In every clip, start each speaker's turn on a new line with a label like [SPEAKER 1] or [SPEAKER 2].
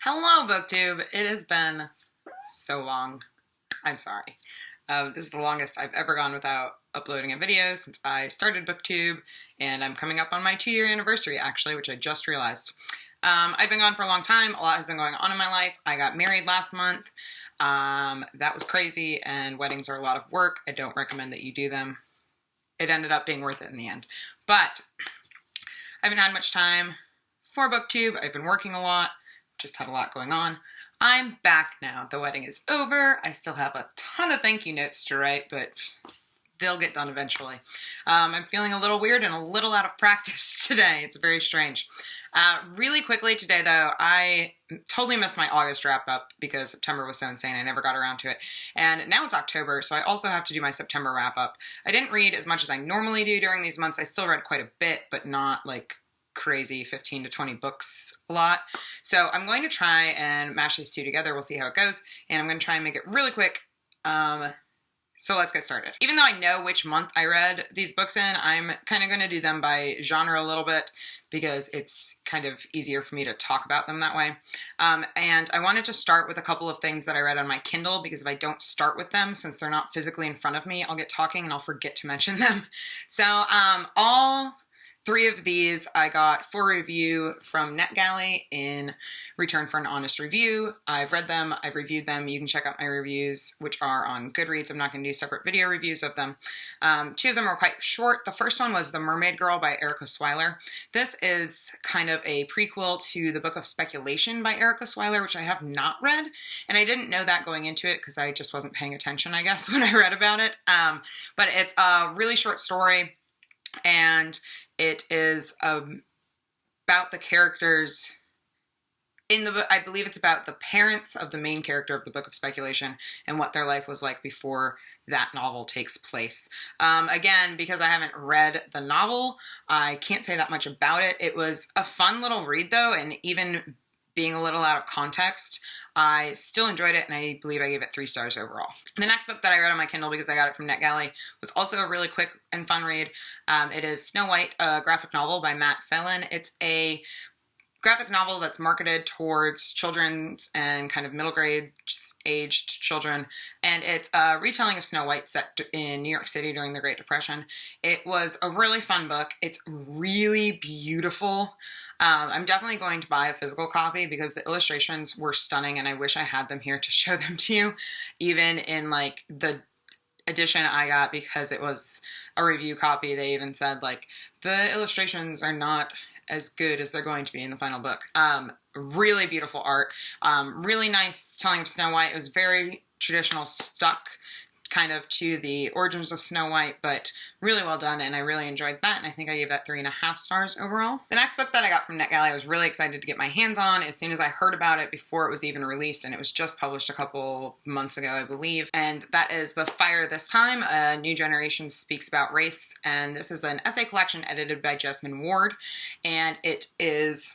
[SPEAKER 1] Hello, BookTube. It has been so long. I'm sorry. This is the longest I've ever gone without uploading a video since I started BookTube, and I'm coming up on my 2-year anniversary, actually, which I just realized. I've been gone for a long time. A lot has been going on in my life. I got married last month. That was crazy, and weddings are a lot of work. I don't recommend that you do them. It ended up being worth it in the end. But I haven't had much time for BookTube. I've been working a lot. Just had a lot going on. I'm back now. The wedding is over. I still have a ton of thank you notes to write, but they'll get done eventually. I'm feeling a little weird and a little out of practice today. It's very strange. Really quickly today, though, I totally missed my August wrap-up because September was so insane. I never got around to it. And now it's October, so I also have to do my September wrap-up. I didn't read as much as I normally do during these months. I still read quite a bit, but not like crazy 15 to 20 books a lot. So I'm going to try and mash these two together. We'll see how it goes. And I'm going to try and make it really quick. So let's get started. Even though I know which month I read these books in, I'm kind of going to do them by genre a little bit because it's kind of easier for me to talk about them that way. And I wanted to start with a couple of things that I read on my Kindle because if I don't start with them, since they're not physically in front of me, I'll get talking and I'll forget to mention them. So all 3 of these I got for review from NetGalley in return for an honest review. I've read them, I've reviewed them. You can check out my reviews, which are on Goodreads. I'm not going to do separate video reviews of them. 2 of them are quite short. The first one was The Mermaid Girl by Erika Swyler. This is kind of a prequel to the Book of Speculation by Erika Swyler, which I have not read. And I didn't know that going into it because I just wasn't paying attention, I guess, when I read about it. But it's a really short story, and it is about the characters in the book. I believe it's about the parents of the main character of the Book of Speculation and what their life was like before that novel takes place. Again, because I haven't read the novel, I can't say that much about it. It was a fun little read, though, and even being a little out of context, I still enjoyed it, and I believe I gave it 3 stars overall. The next book that I read on my Kindle, because I got it from NetGalley, was also a really quick and fun read. It is Snow White, a graphic novel by Matt Phelan. It's a graphic novel that's marketed towards children's and kind of middle grade aged children, and it's a retelling of Snow White set in New York City during the Great Depression. It was a really fun book. It's really beautiful. I'm definitely going to buy a physical copy because the illustrations were stunning, and I wish I had them here to show them to you, even in like the edition I got because it was a review copy. They even said like the illustrations are not as good as they're going to be in the final book. Really beautiful art, really nice telling of Snow White. It was very traditional, stuck kind of to the origins of Snow White, but really well done, and I really enjoyed that, and I think I gave that 3.5 stars overall. The next book that I got from NetGalley I was really excited to get my hands on as soon as I heard about it before it was even released, and it was just published a couple months ago, I believe, and that is The Fire This Time, A New Generation Speaks About Race, and this is an essay collection edited by Jesmyn Ward, and it is,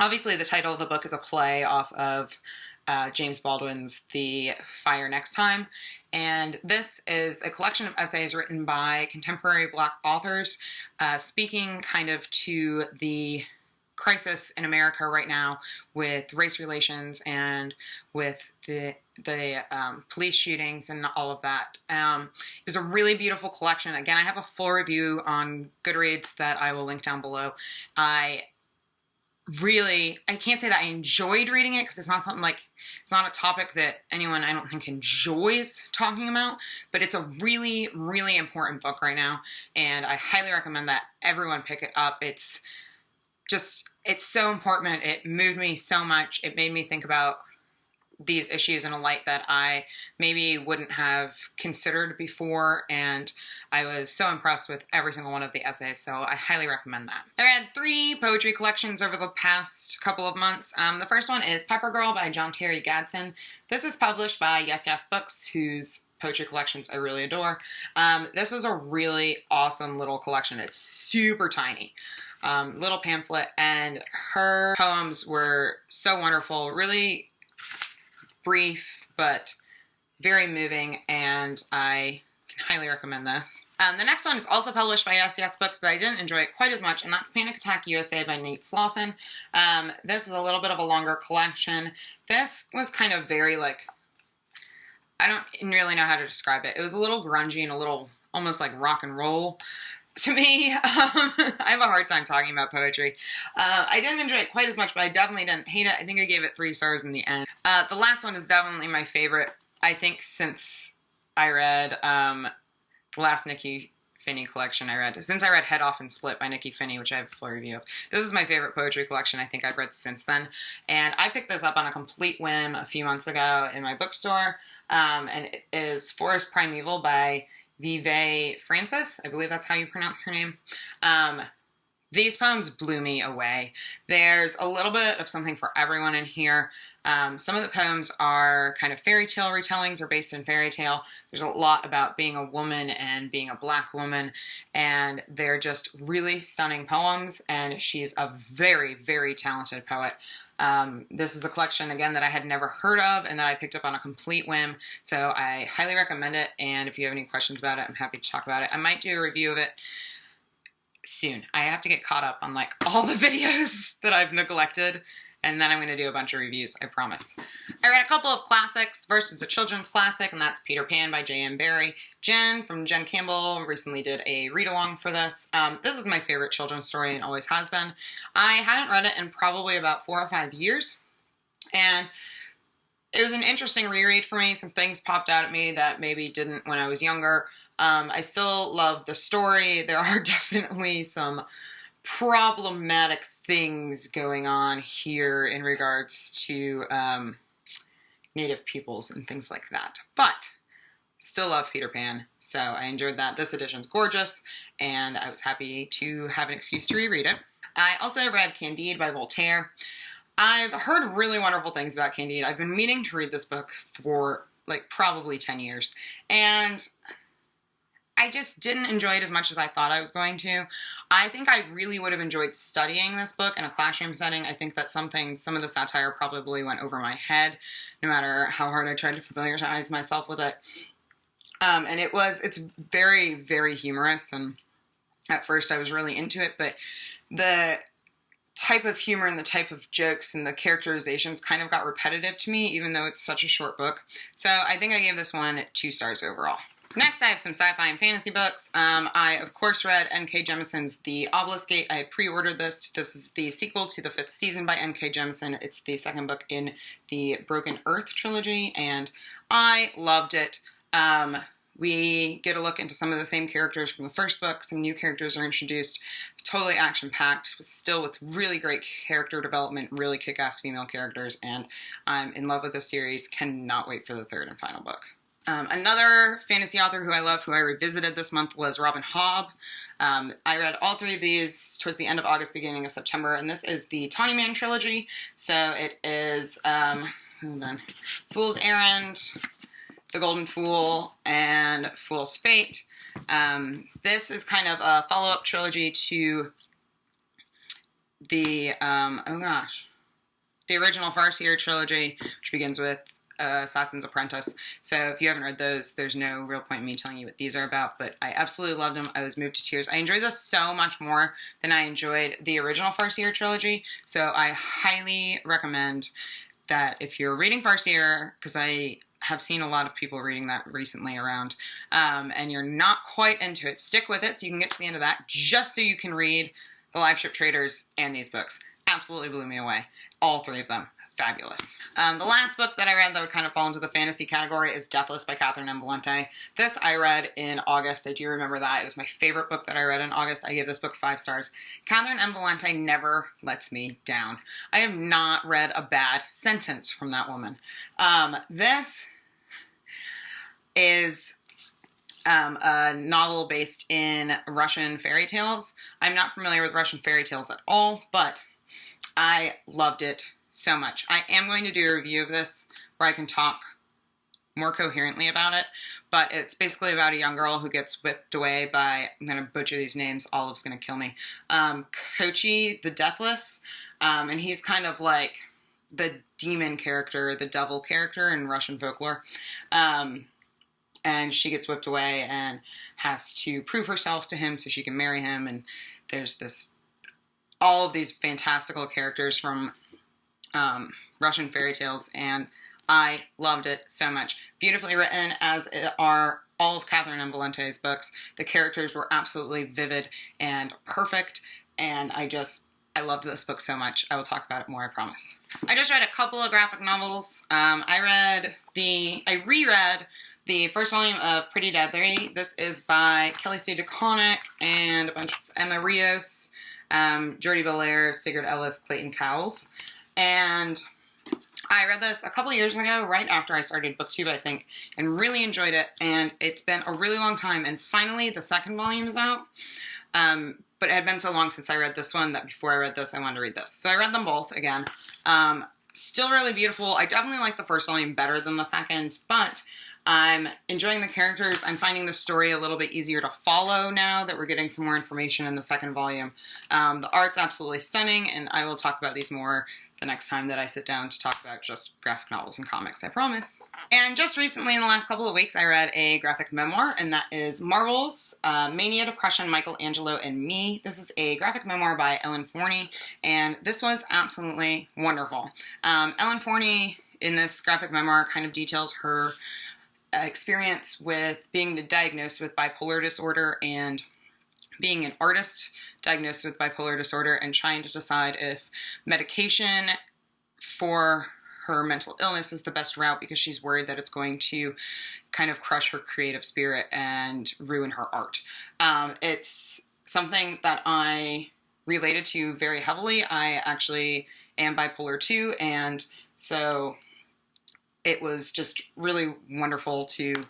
[SPEAKER 1] obviously the title of the book is a play off of James Baldwin's The Fire Next Time, and this is a collection of essays written by contemporary Black authors speaking kind of to the crisis in America right now with race relations and with the police shootings and all of that. It was a really beautiful collection. Again, I have a full review on Goodreads that I will link down below. I can't say that I enjoyed reading it because it's not something like, it's not a topic that anyone I don't think enjoys talking about, but it's a really, really important book right now, and I highly recommend that everyone pick it up. It's so important. It moved me so much. It made me think about these issues in a light that I maybe wouldn't have considered before, and I was so impressed with every single one of the essays, so I highly recommend that. I read 3 poetry collections over the past couple of months. The first one is Pepper Girl by John Terry Gadsden. This is published by Yes Yes Books, whose poetry collections I really adore. This was a really awesome little collection. It's super tiny. Little pamphlet, and her poems were so wonderful, really brief, but very moving, and I can highly recommend this. The next one is also published by SES Books, but I didn't enjoy it quite as much, and that's Panic Attack USA by Nate Slauson. This is a little bit of a longer collection. This was kind of very, like, I don't really know how to describe it. It was a little grungy and a little almost like rock and roll to me. I have a hard time talking about poetry. I didn't enjoy it quite as much, but I definitely didn't hate it. I think I gave it 3 stars in the end. The last one is definitely my favorite, I think, since I read the last Nikki Finney collection I read. Since I read Head Off and Split by Nikki Finney, which I have a full review of. This is my favorite poetry collection I think I've read since then. And I picked this up on a complete whim a few months ago in my bookstore. And it is Forest Primeval by Vive Francis. I believe that's how you pronounce her name. These poems blew me away. There's a little bit of something for everyone in here. Some of the poems are kind of fairy tale retellings or based in fairy tale. There's a lot about being a woman and being a black woman, and they're just really stunning poems, and she's a very, very talented poet. This is a collection, again, that I had never heard of and that I picked up on a complete whim, so I highly recommend it, and if you have any questions about it, I'm happy to talk about it. I might do a review of it soon. I have to get caught up on, like, all the videos that I've neglected, and then I'm going to do a bunch of reviews, I promise. I read a couple of classics. First is a children's classic, and that's Peter Pan by J.M. Barrie. Jen from Jen Campbell recently did a read-along for this. This is my favorite children's story and always has been. I hadn't read it in probably about 4 or 5 years, and it was an interesting reread for me. Some things popped out at me that maybe didn't when I was younger. I still love the story. There are definitely some problematic things going on here in regards to Native peoples and things like that. But still love Peter Pan, so I enjoyed that. This edition's gorgeous, and I was happy to have an excuse to reread it. I also read Candide by Voltaire. I've heard really wonderful things about Candide. I've been meaning to read this book for, like, probably 10 years, and I just didn't enjoy it as much as I thought I was going to. I think I really would have enjoyed studying this book in a classroom setting. I think that some of the satire probably went over my head, no matter how hard I tried to familiarize myself with it. And it's very, very humorous, and at first I was really into it, but the type of humor and the type of jokes and the characterizations kind of got repetitive to me, even though it's such a short book. So I think I gave this one 2 stars overall. Next, I have some sci-fi and fantasy books. I, of course, read N.K. Jemisin's The Obelisk Gate. I pre-ordered this. This is the sequel to the 5th season by N.K. Jemisin. It's the 2nd book in the Broken Earth trilogy, and I loved it. We get a look into some of the same characters from the first book. Some new characters are introduced. Totally action-packed, still with really great character development, really kick-ass female characters, and I'm in love with this series. Cannot wait for the 3rd and final book. Another fantasy author who I love, who I revisited this month, was Robin Hobb. I read all 3 of these towards the end of August, beginning of September, and this is the Tawny Man trilogy. So it is Fool's Errand, The Golden Fool, and Fool's Fate. This is kind of a follow-up trilogy to the, the original Farseer trilogy, which begins with Assassin's Apprentice. So if you haven't read those, there's no real point in me telling you what these are about, but I absolutely loved them. I was moved to tears. I enjoyed this so much more than I enjoyed the original Farseer trilogy, so I highly recommend that if you're reading Farseer, because I have seen a lot of people reading that recently around, and you're not quite into it, stick with it so you can get to the end of that, just so you can read The Live Ship Traders and these books. Absolutely blew me away. All 3 of them. Fabulous. The last book that I read that would kind of fall into the fantasy category is Deathless by Catherine M. Valente. This I read in August. I do remember that. It was my favorite book that I read in August. I gave this book 5 stars. Catherine M. Valente never lets me down. I have not read a bad sentence from that woman. This is a novel based in Russian fairy tales. I'm not familiar with Russian fairy tales at all, but I loved it so much. I am going to do a review of this where I can talk more coherently about it, but it's basically about a young girl who gets whipped away by, I'm going to butcher these names, Olive's going to kill me, Kochi the Deathless, and he's kind of like the demon character, the devil character in Russian folklore, and she gets whipped away and has to prove herself to him so she can marry him. And there's all of these fantastical characters from Russian fairy tales, and I loved it so much. Beautifully written, as are all of Catherine M. Valente's books. The characters were absolutely vivid and perfect, and I loved this book so much. I will talk about it more, I promise. I just read a couple of graphic novels. I reread the first volume of Pretty Deadly. This is by Kelly Sue DeConnick and a bunch of Emma Rios, Jordie Bellaire, Sigurd Ellis, Clayton Cowles. And I read this a couple years ago, right after I started BookTube, I think, and really enjoyed it. And it's been a really long time, and finally the second volume is out. But it had been so long since I read this one that before I read this, I wanted to read this. So I read them both again. Still really beautiful. I definitely like the first volume better than the second, but I'm enjoying the characters. I'm finding the story a little bit easier to follow now that we're getting some more information in the second volume. The art's absolutely stunning, and I will talk about these more the next time that I sit down to talk about just graphic novels and comics, I promise. And just recently, in the last couple of weeks, I read a graphic memoir, and that is Marvel's Mania, Depression, Michelangelo, and Me. This is a graphic memoir by Ellen Forney, and this was absolutely wonderful. Ellen Forney, in this graphic memoir, kind of details her experience with being diagnosed with bipolar disorder and being an artist diagnosed with bipolar disorder and trying to decide if medication for her mental illness is the best route because she's worried that it's going to kind of crush her creative spirit and ruin her art. It's something that I related to very heavily. I actually am bipolar too, and so it was just really wonderful to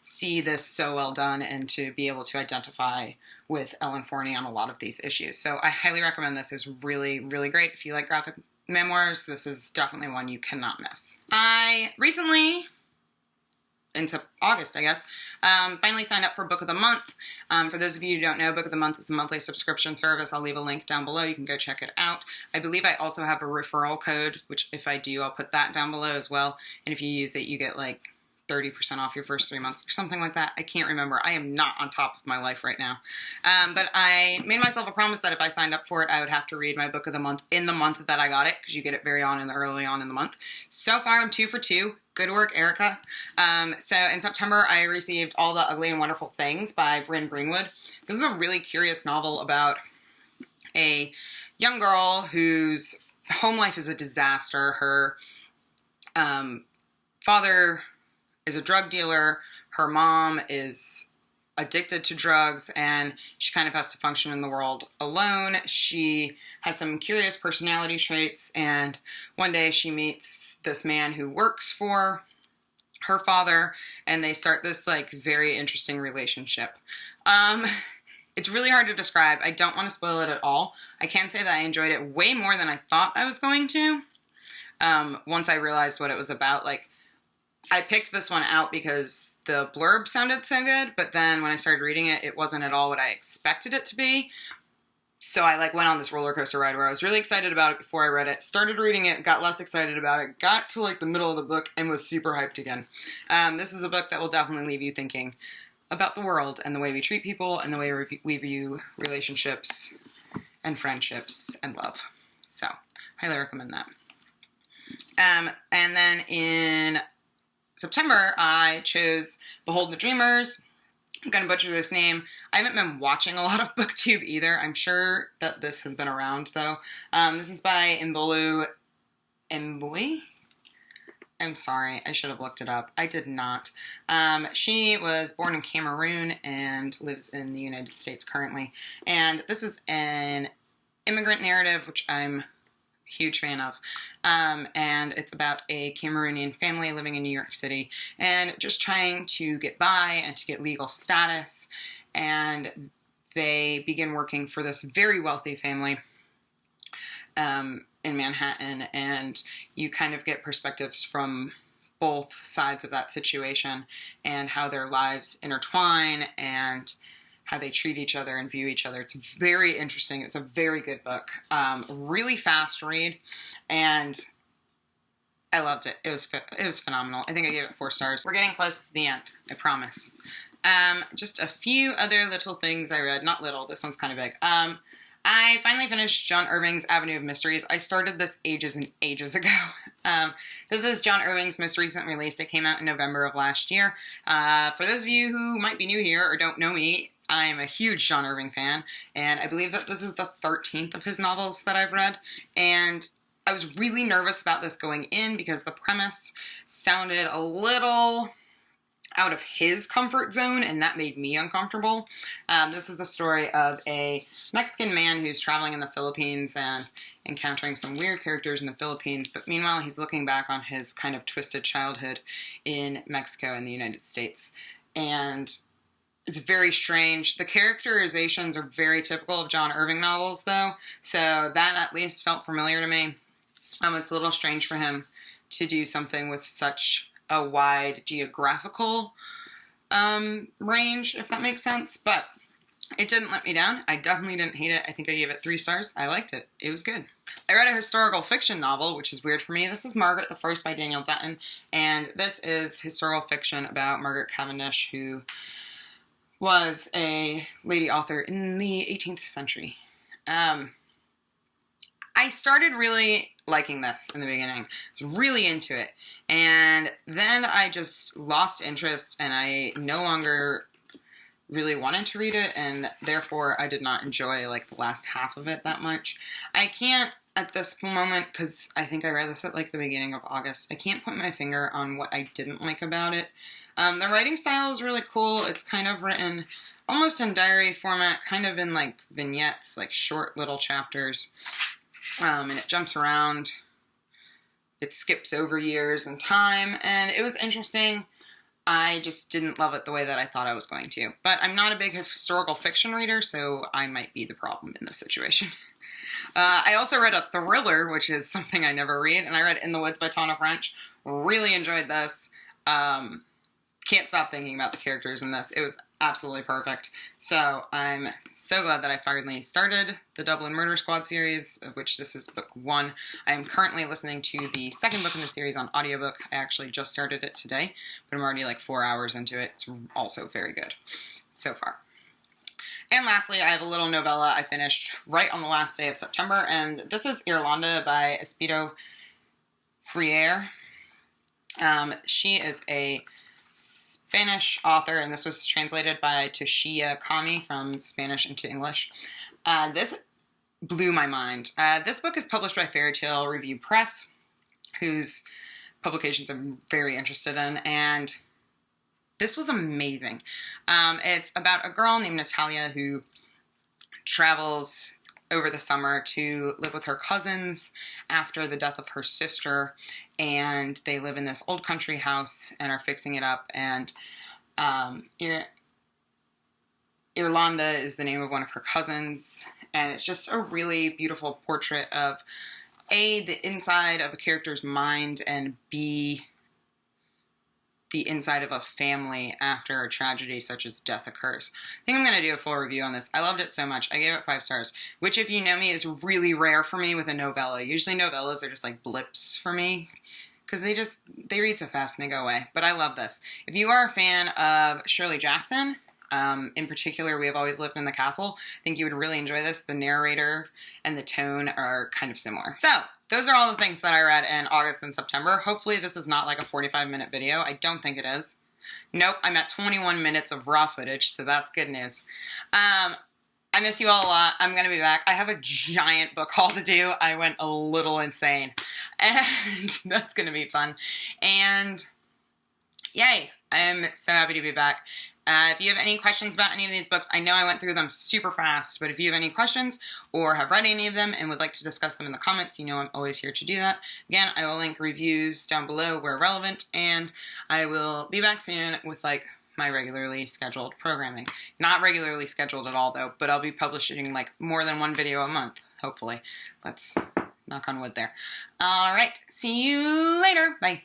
[SPEAKER 1] see this so well done and to be able to identify with Ellen Forney on a lot of these issues. So I highly recommend this. It was really, really great. If you like graphic memoirs, this is definitely one you cannot miss. I recently, into August, I guess, finally signed up for Book of the Month. For those of you who don't know, Book of the Month is a monthly subscription service. I'll leave a link down below. You can go check it out. I believe I also have a referral code, which if I do, I'll put that down below as well. And if you use it, you get like 30% off your first 3 months or something like that. I can't remember. I am not on top of my life right now. But I made myself a promise that if I signed up for it, I would have to read my Book of the Month in the month that I got it, because you get it early on in the month. So far, I'm 2 for 2. Good work, Erica. So in September, I received All the Ugly and Wonderful Things by Bryn Greenwood. This is a really curious novel about a young girl whose home life is a disaster. Her father is a drug dealer. Her mom is addicted to drugs, and she kind of has to function in the world alone. She has some curious personality traits, and one day she meets this man who works for her father, and they start this like very interesting relationship. It's really hard to describe. I don't want to spoil it at all. I can say that I enjoyed it way more than I thought I was going to. Once I realized what it was about, like, I picked this one out because the blurb sounded so good, but then when I started reading it, it wasn't at all what I expected it to be. So I went on this roller coaster ride where I was really excited about it before I read it, started reading it, got less excited about it, got to the middle of the book and was super hyped again. This is a book that will definitely leave you thinking about the world and the way we treat people and the way we view relationships and friendships and love. So, highly recommend that. And then in September, I chose Behold the Dreamers. I'm going to butcher this name. I haven't been watching a lot of BookTube either. I'm sure that this has been around, though. This is by Mbolu Mbui. I'm sorry, I should have looked it up. I did not. She was born in Cameroon and lives in the United States currently. And this is an immigrant narrative, which I'm huge fan of, and it's about a Cameroonian family living in New York City and just trying to get by and to get legal status, and they begin working for this very wealthy family in Manhattan, and you kind of get perspectives from both sides of that situation and how their lives intertwine and how they treat each other and view each other. It's very interesting. It's a very good book. Really fast read. And I loved it. It was phenomenal. I think I gave it 4 stars. We're getting close to the end, I promise. Just a few other little things I read. Not little, this one's kind of big. I finally finished John Irving's Avenue of Mysteries. I started this ages and ages ago. This is John Irving's most recent release. It came out in November of last year. For those of you who might be new here or don't know me, I am a huge John Irving fan, and I believe that this is the 13th of his novels that I've read, and I was really nervous about this going in because the premise sounded a little out of his comfort zone, and that made me uncomfortable. This is the story of a Mexican man who's traveling in the Philippines and encountering some weird characters in the Philippines, but meanwhile he's looking back on his kind of twisted childhood in Mexico and the United States. And it's very strange. The characterizations are very typical of John Irving novels, though, so that at least felt familiar to me. It's a little strange for him to do something with such a wide geographical range, if that makes sense, but it didn't let me down. I definitely didn't hate it. I think I gave it 3 stars. I liked it. It was good. I read a historical fiction novel, which is weird for me. This is Margaret the First by Daniel Dutton, and this is historical fiction about Margaret Cavendish, who was a lady author in the 18th century. I started really liking this in the beginning. I was really into it. And then I just lost interest and I no longer really wanted to read it, and therefore I did not enjoy like the last half of it that much. I can't at this moment, because I think I read this at like the beginning of August, I can't put my finger on what I didn't like about it. The writing style is really cool. It's kind of written almost in diary format, kind of in like vignettes, like short little chapters. And it jumps around. It skips over years and time, and it was interesting. I just didn't love it the way that I thought I was going to. But I'm not a big historical fiction reader, so I might be the problem in this situation. I also read a thriller, which is something I never read, and I read In the Woods by Tana French. Really enjoyed this. Can't stop thinking about the characters in this. It was absolutely perfect. So I'm so glad that I finally started the Dublin Murder Squad series, of which this is book 1. I am currently listening to the second book in the series on audiobook. I actually just started it today, but I'm already like 4 hours into it. It's also very good so far. And lastly, I have a little novella I finished right on the last day of September, and this is Irlanda by Espito Freire. She is a Spanish author, and this was translated by Toshia Kami from Spanish into English. This blew my mind. This book is published by Fairytale Review Press, whose publications I'm very interested in, and this was amazing. It's about a girl named Natalia who travels over the summer to live with her cousins after the death of her sister, and they live in this old country house and are fixing it up, and Irlanda is the name of one of her cousins, and it's just a really beautiful portrait of A, the inside of a character's mind, and B, the inside of a family after a tragedy such as death occurs. I think I'm going to do a full review on this. I loved it so much. I gave it 5 stars, which, if you know me, is really rare for me with a novella. Usually novellas are just like blips for me, because they read so fast and they go away. But I love this. If you are a fan of Shirley Jackson, in particular, We Have Always Lived in the Castle, I think you would really enjoy this. The narrator and the tone are kind of similar. So, those are all the things that I read in August and September. Hopefully this is not like a 45-minute video. I don't think it is. Nope, I'm at 21 minutes of raw footage, so that's good news. I miss you all a lot. I'm going to be back. I have a giant book haul to do. I went a little insane, and that's going to be fun. And yay, I'm so happy to be back. If you have any questions about any of these books, I know I went through them super fast, but if you have any questions or have read any of them and would like to discuss them in the comments, you know I'm always here to do that. Again, I will link reviews down below where relevant, and I will be back soon with like my regularly scheduled programming. Not regularly scheduled at all though, but I'll be publishing like more than 1 video a month, hopefully. Let's knock on wood there. Alright, see you later. Bye.